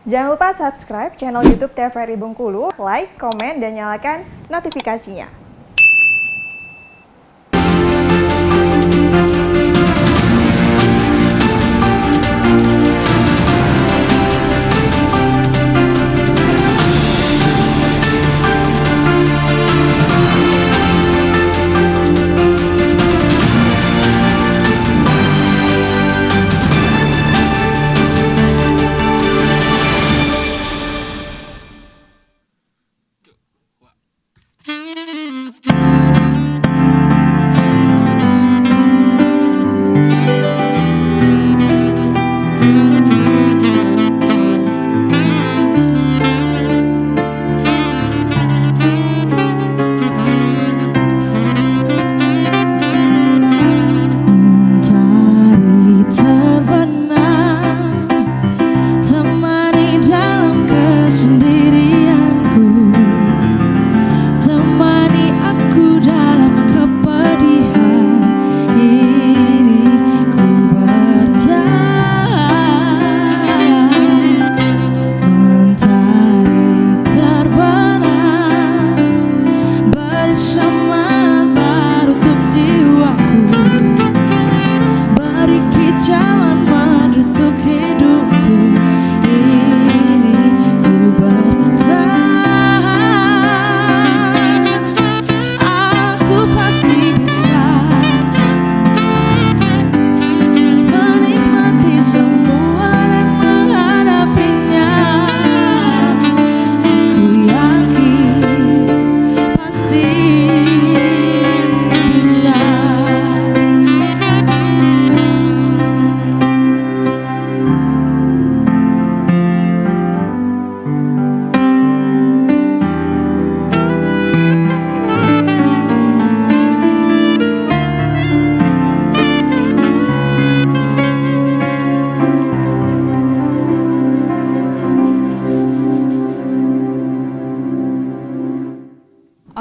Jangan lupa subscribe channel YouTube TVRI Bengkulu, like, komen, dan nyalakan notifikasinya.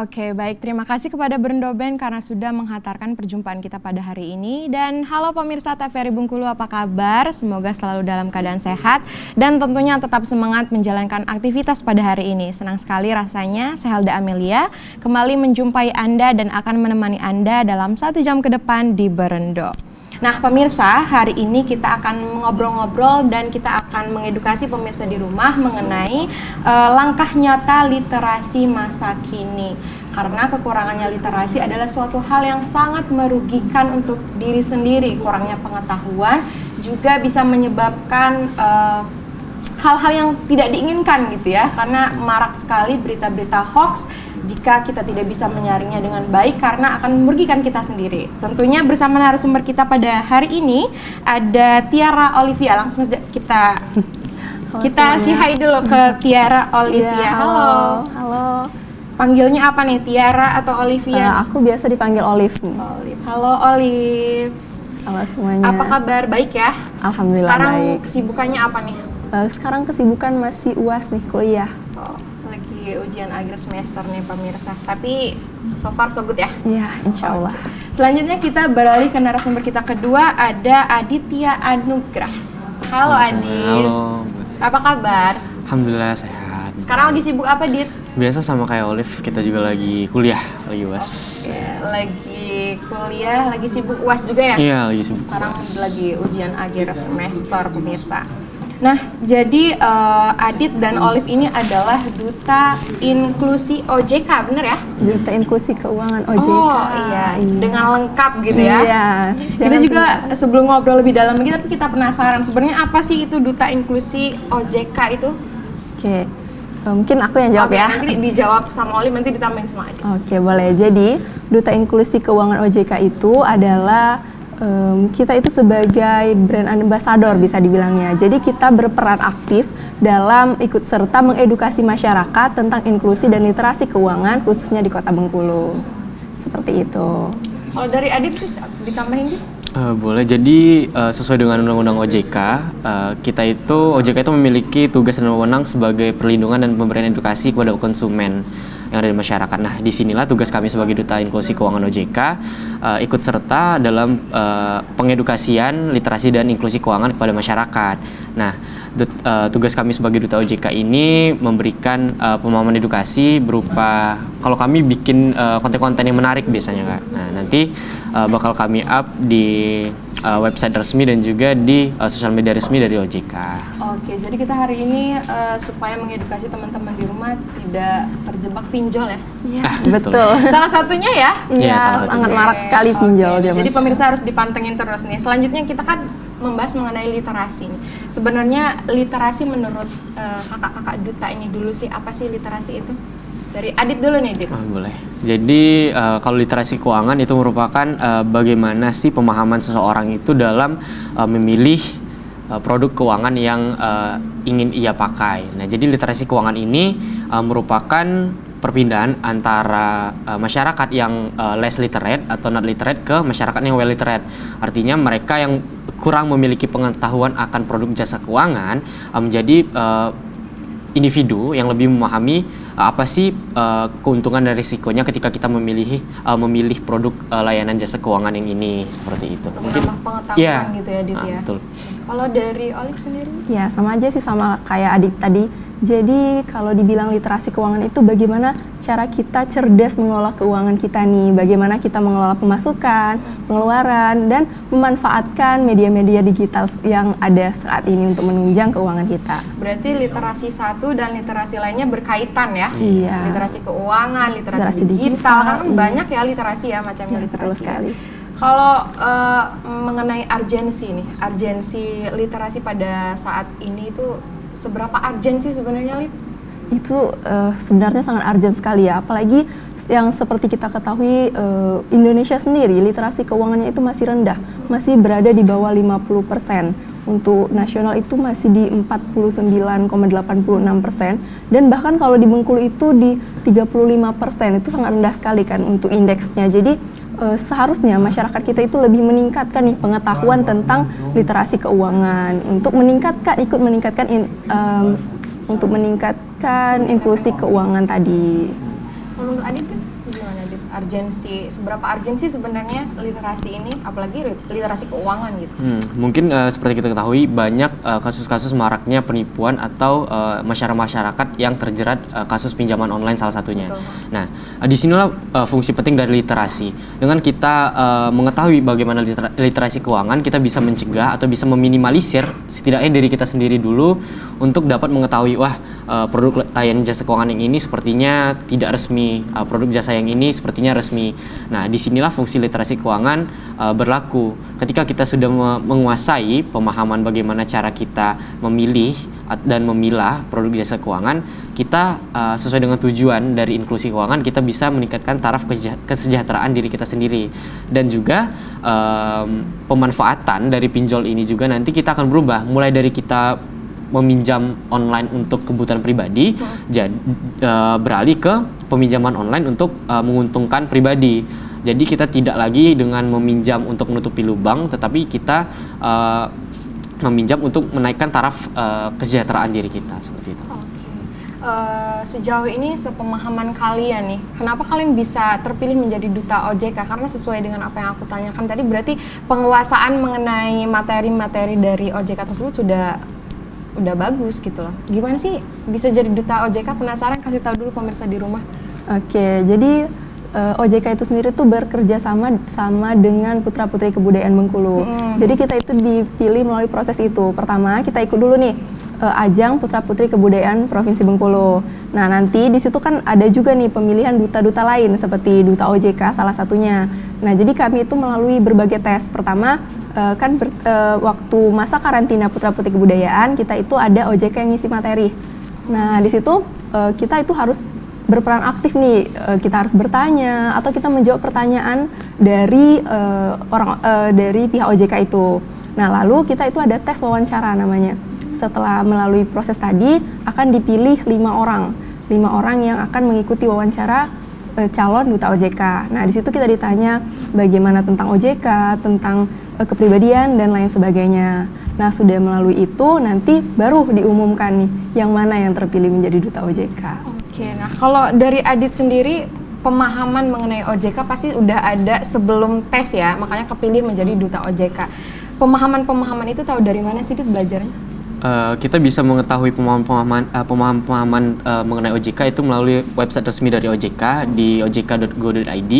Oke, baik. Terima kasih kepada Berendo Band karena sudah menghantarkan perjumpaan kita pada hari ini. Dan halo pemirsa TVRI Bengkulu, apa kabar? Semoga selalu dalam keadaan sehat dan tentunya tetap semangat menjalankan aktivitas pada hari ini. Senang sekali rasanya saya Helda Amelia kembali menjumpai Anda dan akan menemani Anda dalam 1 jam ke depan di Berendo. Nah pemirsa, hari ini kita akan ngobrol-ngobrol dan kita akan mengedukasi pemirsa di rumah mengenai langkah nyata literasi masa kini. Karena kekurangannya literasi adalah suatu hal yang sangat merugikan untuk diri sendiri. Kurangnya pengetahuan juga bisa menyebabkan hal-hal yang tidak diinginkan gitu ya. Karena marak sekali berita-berita hoax jika kita tidak bisa menyaringnya dengan baik karena akan merugikan kita sendiri. Tentunya bersama narasumber kita pada hari ini ada Tiara Olivia. Langsung saja kita say hi dulu ke Tiara Olivia. Ya, halo. Panggilnya apa nih, Tiara atau Olivia? Aku biasa dipanggil Olive. Halo Olive. Halo semuanya. Apa kabar? Baik ya? Alhamdulillah sekarang baik. Sekarang kesibukannya apa nih? Sekarang kesibukan masih UAS nih, kuliah. Lagi ujian akhir semester nih pemirsa. Tapi so far so good ya? Iya, insya Allah. Selanjutnya kita beralih ke narasumber kita kedua, ada Aditya Anugrah. Halo Adit. Halo. Apa kabar? Alhamdulillah sehat. Sekarang lagi sibuk apa, Dit? Biasa sama kayak Olive, kita juga lagi kuliah, lagi UAS. Lagi kuliah, lagi sibuk UAS juga ya? Iya, lagi sibuk. Sekarang lagi ujian akhir semester pemirsa. Nah, jadi Adit dan Olive ini adalah Duta Inklusi OJK, bener ya? Duta Inklusi Keuangan OJK. Oh iya, dengan lengkap gitu ya? Iya. Kita juga sebelum ngobrol lebih dalam lagi, tapi kita penasaran sebenarnya apa sih itu Duta Inklusi OJK itu? Oke, mungkin aku yang jawab ya. Nanti dijawab sama Olive, nanti ditambahin sama Adit. Oke, boleh. Jadi, Duta Inklusi Keuangan OJK itu adalah kita itu sebagai brand ambassador bisa dibilangnya. Jadi kita berperan aktif dalam ikut serta mengedukasi masyarakat tentang inklusi dan literasi keuangan khususnya di Kota Bengkulu. Seperti itu. Kalau dari Adit ditambahin gitu? Boleh. Jadi sesuai dengan Undang-Undang OJK, OJK itu memiliki tugas dan wewenang sebagai perlindungan dan pemberian edukasi kepada konsumen yang ada di masyarakat. Nah, disinilah tugas kami sebagai Duta Inklusi Keuangan OJK ikut serta dalam pengedukasian literasi dan inklusi keuangan kepada masyarakat. Nah, tugas kami sebagai Duta OJK ini memberikan pemahaman edukasi berupa kalau kami bikin konten-konten yang menarik biasanya Kak. Nah, nanti bakal kami up di website resmi dan juga di sosial media resmi dari OJK. Oke, jadi kita hari ini supaya mengedukasi teman-teman di rumah tidak terjebak pinjol ya. Iya, betul. Salah satunya ya. Iya, salah sangat satunya. marak sekali pinjol dia. Jadi pemirsa harus dipantengin terus nih. Selanjutnya kita kan membahas mengenai literasi nih. Sebenarnya literasi menurut kakak-kakak Duta ini dulu sih, apa sih literasi itu? Dari Adit dulu nih, Dit. Boleh. Jadi kalau literasi keuangan itu merupakan bagaimana sih pemahaman seseorang itu dalam memilih produk keuangan yang ingin ia pakai. Nah, jadi literasi keuangan ini merupakan perpindahan antara masyarakat yang less literate atau not literate ke masyarakat yang well literate. Artinya mereka yang kurang memiliki pengetahuan akan produk jasa keuangan menjadi individu yang lebih memahami apa sih keuntungan dan risikonya ketika kita memilih produk layanan jasa keuangan yang ini, seperti itu. Untuk menambah pengetahuan gitu ya, Dit ya. Betul. Kalau dari Olive sendiri? Ya, sama aja sih sama kayak Adik tadi. Jadi kalau dibilang literasi keuangan itu bagaimana cara kita cerdas mengelola keuangan kita nih, bagaimana kita mengelola pemasukan, pengeluaran, dan memanfaatkan media-media digital yang ada saat ini untuk menunjang keuangan kita. Berarti literasi satu dan literasi lainnya berkaitan ya? Iya. Literasi keuangan, literasi Literasi digital, digital, kan iya. banyak ya literasi ya, macamnya Ya, betul literasi. sekali. Kalau mengenai urgensi nih, urgensi literasi pada saat ini itu seberapa urgent sih sebenarnya, Lip? Itu sebenarnya sangat urgent sekali ya, apalagi yang seperti kita ketahui Indonesia sendiri literasi keuangannya itu masih rendah, masih berada di bawah 50%. Untuk nasional itu masih di 49,86%, dan bahkan kalau di Bengkulu itu di 35%. Itu sangat rendah sekali kan untuk indeksnya. Jadi seharusnya masyarakat kita itu lebih meningkatkan nih pengetahuan tentang literasi keuangan untuk meningkatkan inklusi keuangan tadi. Menurut Adit tuh gimana, Adit? Urgensi, seberapa urgensi sebenarnya literasi ini, apalagi literasi keuangan gitu? Mungkin seperti kita ketahui banyak kasus-kasus maraknya penipuan atau masyarakat yang terjerat kasus pinjaman online salah satunya. Betul. Nah, disinilah fungsi penting dari literasi. Dengan kita mengetahui bagaimana literasi keuangan, kita bisa mencegah atau bisa meminimalisir setidaknya diri kita sendiri dulu untuk dapat mengetahui, produk layanan jasa keuangan yang ini sepertinya tidak resmi, produk jasa yang ini sepertinya resmi. Nah, disinilah fungsi literasi keuangan berlaku. Ketika kita sudah menguasai pemahaman bagaimana cara kita memilih dan memilah produk jasa keuangan, kita sesuai dengan tujuan dari inklusi keuangan, kita bisa meningkatkan taraf kesejahteraan diri kita sendiri. Dan juga pemanfaatan dari pinjol ini juga nanti kita akan berubah, mulai dari kita meminjam online untuk kebutuhan pribadi, beralih ke peminjaman online untuk menguntungkan pribadi. Jadi kita tidak lagi dengan meminjam untuk menutupi lubang, tetapi kita meminjam untuk menaikkan taraf kesejahteraan diri kita, seperti itu. Sejauh ini sepemahaman kalian nih, kenapa kalian bisa terpilih menjadi Duta OJK? Karena sesuai dengan apa yang aku tanyakan tadi, berarti penguasaan mengenai materi-materi dari OJK tersebut udah bagus gitu loh. Gimana sih bisa jadi Duta OJK? Penasaran? Kasih tahu dulu pemirsa di rumah. Oke, jadi OJK itu sendiri tuh bekerja sama dengan Putra Putri Kebudayaan Bengkulu. Jadi kita itu dipilih melalui proses itu. Pertama kita ikut dulu nih ajang Putra Putri Kebudayaan Provinsi Bengkulu. Nah, nanti di situ kan ada juga nih pemilihan duta-duta lain seperti Duta OJK salah satunya. Nah, jadi kami itu melalui berbagai tes. Pertama waktu masa karantina Putra Putri Kebudayaan, kita itu ada OJK yang ngisi materi. Nah, di situ kita itu harus berperan aktif nih, kita harus bertanya atau kita menjawab pertanyaan dari dari pihak OJK itu. Nah, lalu kita itu ada tes wawancara namanya. Setelah melalui proses tadi akan dipilih 5 orang yang akan mengikuti wawancara calon Duta OJK. Nah, di situ kita ditanya bagaimana tentang OJK, tentang kepribadian dan lain sebagainya. Nah, sudah melalui itu nanti baru diumumkan nih yang mana yang terpilih menjadi Duta OJK. Oke, nah kalau dari Adit sendiri, pemahaman mengenai OJK pasti udah ada sebelum tes ya, makanya kepilih menjadi Duta OJK. Pemahaman itu tahu dari mana sih Dit belajarnya? Kita bisa mengetahui pemahaman mengenai OJK itu melalui website resmi dari OJK di ojk.go.id,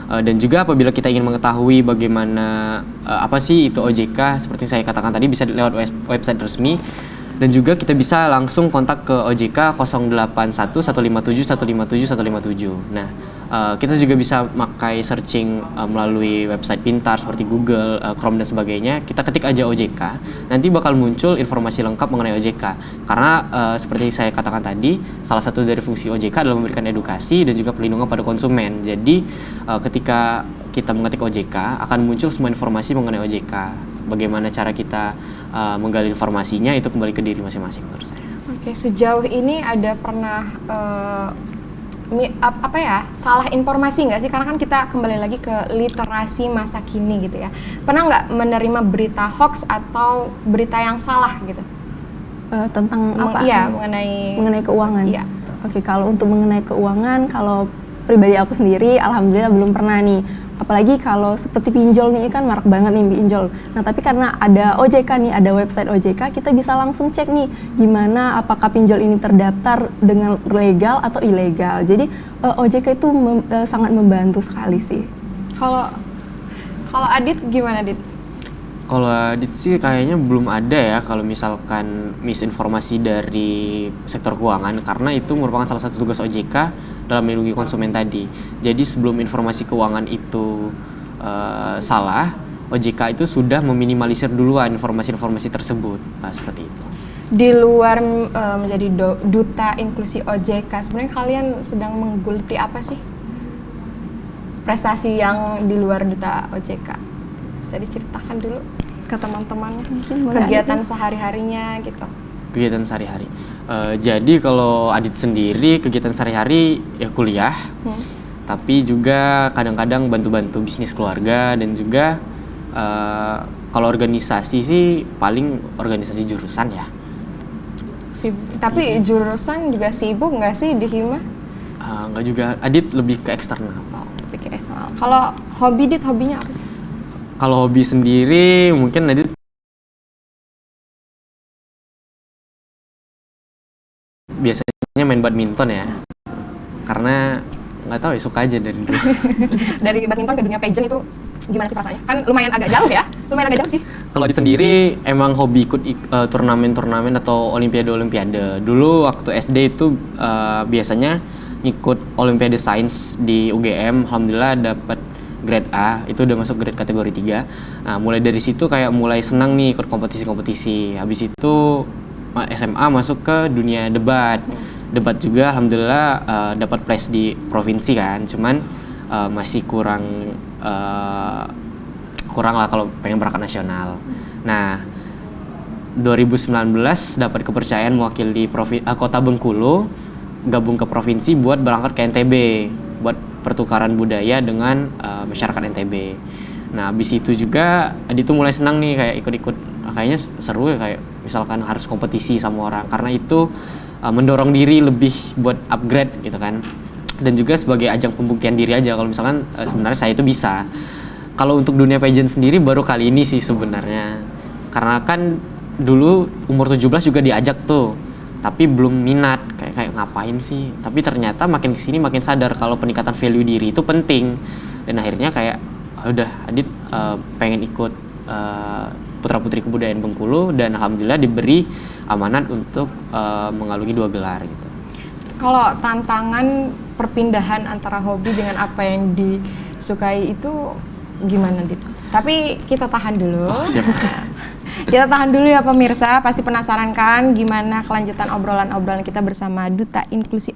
dan juga apabila kita ingin mengetahui bagaimana apa sih itu OJK, seperti saya katakan tadi bisa lewat website resmi, dan juga kita bisa langsung kontak ke OJK 081 157 157 157. Nah, kita juga bisa pakai searching melalui website pintar seperti Google, Chrome dan sebagainya. Kita ketik aja OJK, nanti bakal muncul informasi lengkap mengenai OJK. Karena seperti saya katakan tadi, salah satu dari fungsi OJK adalah memberikan edukasi dan juga perlindungan pada konsumen. Jadi ketika kita mengetik OJK, akan muncul semua informasi mengenai OJK. Bagaimana cara kita menggali informasinya itu kembali ke diri masing-masing menurut saya. Oke, sejauh ini ada pernah salah informasi nggak sih? Karena kan kita kembali lagi ke literasi masa kini gitu ya. Pernah nggak menerima berita hoax atau berita yang salah gitu? Tentang apa? Iya, mengenai keuangan. Iya. Oke, kalau untuk mengenai keuangan, kalau pribadi aku sendiri, alhamdulillah belum pernah nih. Apalagi kalau seperti pinjol nih, kan marak banget nih pinjol. Nah, tapi karena ada OJK nih, ada website OJK, kita bisa langsung cek nih gimana apakah pinjol ini terdaftar dengan legal atau ilegal. Jadi OJK itu sangat membantu sekali sih. Kalau Adit gimana, Dit? Kalau Adit sih kayaknya belum ada ya kalau misalkan misinformasi dari sektor keuangan, karena itu merupakan salah satu tugas OJK dalam melindungi konsumen tadi. Jadi sebelum informasi keuangan itu salah, OJK itu sudah meminimalisir duluan informasi-informasi tersebut. Nah, seperti itu. Di luar menjadi duta inklusi OJK, sebenarnya kalian sedang menggeluti apa sih? Prestasi yang di luar duta OJK. Bisa diceritakan dulu ke teman-temannya, kegiatan sehari-harinya gitu. Kegiatan sehari-hari. Jadi kalau Adit sendiri kegiatan sehari-hari ya kuliah, tapi juga kadang-kadang bantu-bantu bisnis keluarga, dan juga kalau organisasi sih paling organisasi jurusan ya. Tapi jurusan juga sibuk nggak sih di Hima? Nggak juga, Adit lebih ke eksternal. Lebih ke eksternal. Kalau hobi, Dit, hobinya apa sih? Kalau hobi sendiri mungkin Adit biasanya main badminton ya, karena nggak tahu ya, suka aja dari dulu. Dari badminton ke dunia pageant itu gimana sih perasaannya? Kan lumayan agak jauh ya, lumayan agak jauh sih. Kalau Adit sendiri emang hobi ikut turnamen-turnamen atau olimpiade-olimpiade. Dulu waktu SD itu biasanya ngikut olimpiade sains di UGM, alhamdulillah dapat grade A, itu udah masuk grade kategori 3. Nah, mulai dari situ kayak mulai senang nih ikut kompetisi-kompetisi. Habis itu SMA masuk ke dunia debat. Debat juga alhamdulillah dapat place di provinsi kan. Cuman masih kurang lah kalau pengen berangkat nasional. Nah, 2019 dapat kepercayaan mewakili kota Bengkulu, gabung ke provinsi buat berangkat ke NTB, buat pertukaran budaya dengan masyarakat NTB. Nah, habis itu juga Adit tuh mulai senang nih kayak ikut-ikut, kayaknya seru ya, kayak misalkan harus kompetisi sama orang, karena itu mendorong diri lebih buat upgrade gitu kan. Dan juga sebagai ajang pembuktian diri aja kalau misalkan sebenarnya saya itu bisa. Kalau untuk dunia pageant sendiri baru kali ini sih sebenarnya. Karena kan dulu umur 17 juga diajak tuh, tapi belum minat, kayak ngapain sih. Tapi ternyata makin kesini makin sadar kalau peningkatan value diri itu penting. Dan akhirnya kayak udah Adit pengen ikut Putra Putri Kebudayaan Bengkulu, dan alhamdulillah diberi amanat untuk mengalungi 2 gelar gitu. Kalau tantangan perpindahan antara hobi dengan apa yang disukai itu gimana, Dit? Tapi kita tahan dulu. Oh, siap. Kita tahan dulu ya pemirsa, pasti penasaran kan gimana kelanjutan obrolan-obrolan kita bersama Duta Inklusi